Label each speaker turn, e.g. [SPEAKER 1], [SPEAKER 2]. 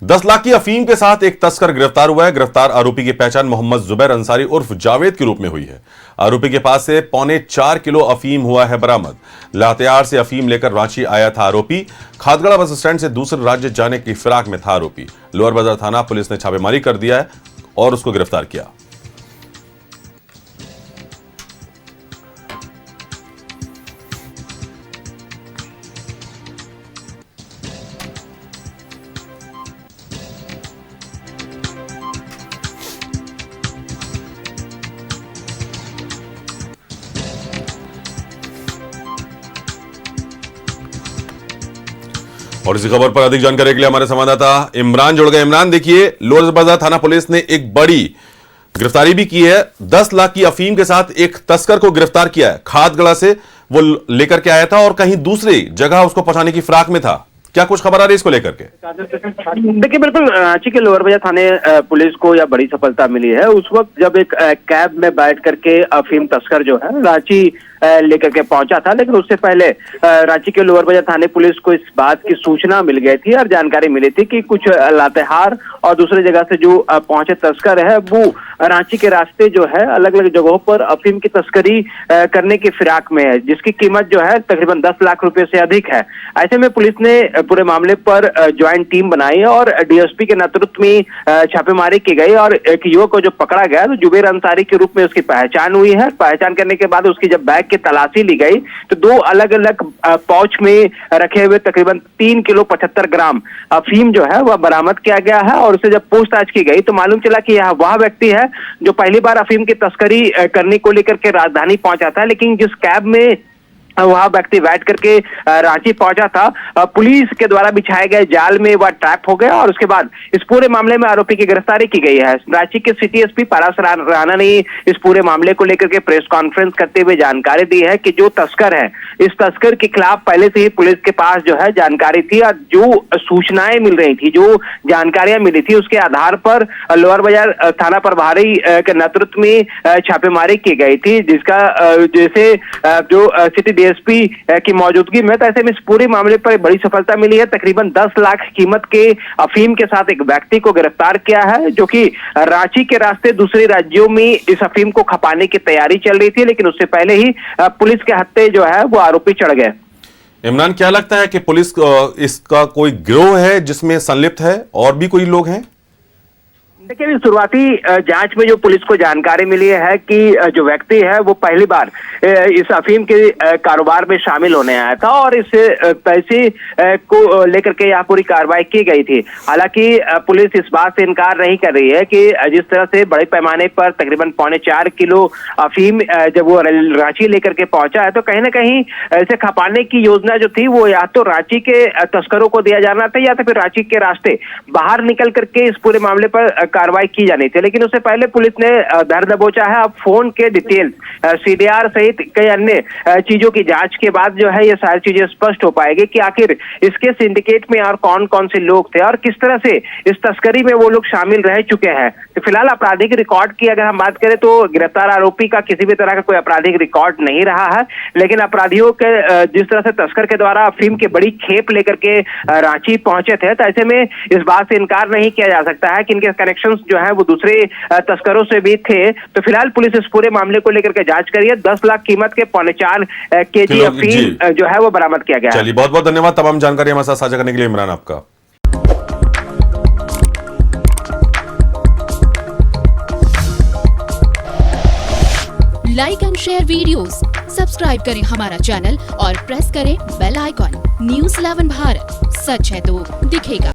[SPEAKER 1] 10 लाख की अफीम के साथ एक तस्कर गिरफ्तार हुआ है। गिरफ्तार आरोपी की पहचान मोहम्मद जुबैर अंसारी उर्फ जावेद के रूप में हुई है। आरोपी के पास से 4.25 किलो अफीम हुआ है बरामद। लातेहार से अफीम लेकर रांची आया था आरोपी। खादगड़ा बस स्टैंड से दूसरे राज्य जाने की फिराक में था आरोपी। लोअर बाजार थाना पुलिस ने छापेमारी कर दिया है और उसको गिरफ्तार किया। और इसी खबर पर अधिक जानकारी के लिए हमारे संवाददाता इमरान जुड़ गए। इमरान, देखिए, लोअर बाजार थाना पुलिस ने एक बड़ी गिरफ्तारी भी की है। 10 लाख की अफीम के साथ एक तस्कर को गिरफ्तार किया है। खादगड़ा से वो लेकर के आया था और कहीं दूसरी जगह उसको पहुंचाने की फिराक में था। क्या कुछ खबर आ रही है इसको लेकर के?
[SPEAKER 2] देखिए, बिल्कुल रांची के लोअर बाजार थाने पुलिस को यह बड़ी सफलता मिली है। उस वक्त जब एक कैब में बैठ करके अफीम तस्कर जो है रांची लेकर के पहुंचा था, लेकिन उससे पहले रांची के लोअर बाजार थाने पुलिस को इस बात की सूचना मिल गई थी और जानकारी मिली थी कि कुछ लातेहार और दूसरी जगह से जो पहुंचे तस्कर है वो रांची के रास्ते जो है अलग अलग जगहों पर अफीम की तस्करी करने की फिराक में है, जिसकी कीमत जो है तकरीबन 10 लाख रुपए से अधिक है। ऐसे में पुलिस ने पूरे मामले पर ज्वाइंट टीम बनाई और डीएसपी के नेतृत्व में छापेमारी की गई और एक युवक को जो पकड़ा गया तो जुबैर अंसारी के रूप में उसकी पहचान हुई है। पहचान करने के बाद उसकी जब बैग की तलाशी ली गई तो 2 अलग अलग पाउच में रखे हुए तकरीबन 3 किलो 75 ग्राम अफीम जो है वह बरामद किया गया है। और उसे जब पूछताछ की गई तो मालूम चला कि यह वह व्यक्ति है जो पहली बार अफीम की तस्करी करने को लेकर के राजधानी पहुंचा था, लेकिन जिस कैब में वह व्यक्ति बैठ करके रांची पहुंचा था, पुलिस के द्वारा बिछाए गए जाल में वह ट्रैप हो गया और उसके बाद इस पूरे मामले में आरोपी की गिरफ्तारी की गई है। रांची के सिटी एसपी पारस राणा ने इस पूरे मामले को लेकर के प्रेस कॉन्फ्रेंस करते हुए जानकारी दी है कि जो तस्कर है, इस तस्कर के खिलाफ पहले से ही पुलिस के पास जो है जानकारी थी और जो सूचनाएं मिल रही थी, जो जानकारियां मिली थी, उसके आधार पर लोअर बाजार थाना प्रभारी के नेतृत्व में छापेमारी की गई थी, जिसका जैसे जो सिटी डीएसपी की मौजूदगी में। तो ऐसे में इस पूरे मामले पर बड़ी सफलता मिली है। तकरीबन 10 लाख कीमत के अफीम के साथ एक व्यक्ति को गिरफ्तार किया है, जो कि रांची के रास्ते दूसरे राज्यों में इस अफीम को खपाने की तैयारी चल रही थी, लेकिन उससे पहले ही पुलिस के हत्थे जो है वो आरोपी चढ़ गए।
[SPEAKER 1] इमरान, क्या लगता है कि पुलिस इसका कोई गिरोह है जिसमें संलिप्त है और भी कोई लोग हैं?
[SPEAKER 2] देखिए, शुरुआती जांच में जो पुलिस को जानकारी मिली है कि जो व्यक्ति है वो पहली बार इस अफीम के कारोबार में शामिल होने आया था और इस पैसे को लेकर के यह पूरी कार्रवाई की गई थी। हालांकि पुलिस इस बात से इनकार नहीं कर रही है कि जिस तरह से बड़े पैमाने पर तकरीबन 4.25 किलो अफीम जब वो रांची लेकर के पहुंचा है तो कहीं ना कहीं इसे खपाने की योजना जो थी वो या तो रांची के तस्करों को दिया जाना था या तो फिर रांची के रास्ते बाहर निकल करके इस पूरे मामले पर कार्रवाई की जानी थी। लेकिन उससे पहले पुलिस ने धर दबोचा है। अब फोन के डिटेल्स, सीडीआर सहित कई अन्य चीजों की जांच के बाद जो है ये सारी चीजें स्पष्ट हो पाएगी कि आखिर इसके सिंडिकेट में और कौन कौन से लोग थे और किस तरह से इस तस्करी में वो लोग शामिल रह चुके हैं। तो फिलहाल आपराधिक रिकॉर्ड की अगर हम बात करें तो गिरफ्तार आरोपी का किसी भी तरह का कोई आपराधिक रिकॉर्ड नहीं रहा है, लेकिन अपराधियों के जिस तरह से तस्कर के द्वारा अफीम की बड़ी खेप लेकर के रांची पहुंचे थे, तो ऐसे में इस बात से इनकार नहीं किया जा सकता है कि इनके कनेक्शन जो है वो दूसरे तस्करों से भी थे। तो फिलहाल पुलिस इस पूरे मामले को लेकर के जांच करी है। 10 लाख कीमत के 4.25 केजी अफीम जो है वो बरामद किया गया है।
[SPEAKER 1] चलिए, बहुत बहुत धन्यवाद तमाम जानकारी हमारे साथ साझा करने के लिए इमरान आपका।
[SPEAKER 3] Like and share videos, subscribe करें हमारा चैनल और प्रेस करें बेल आइकॉन। न्यूज़ 11 भारत, सच है तो दिखेगा।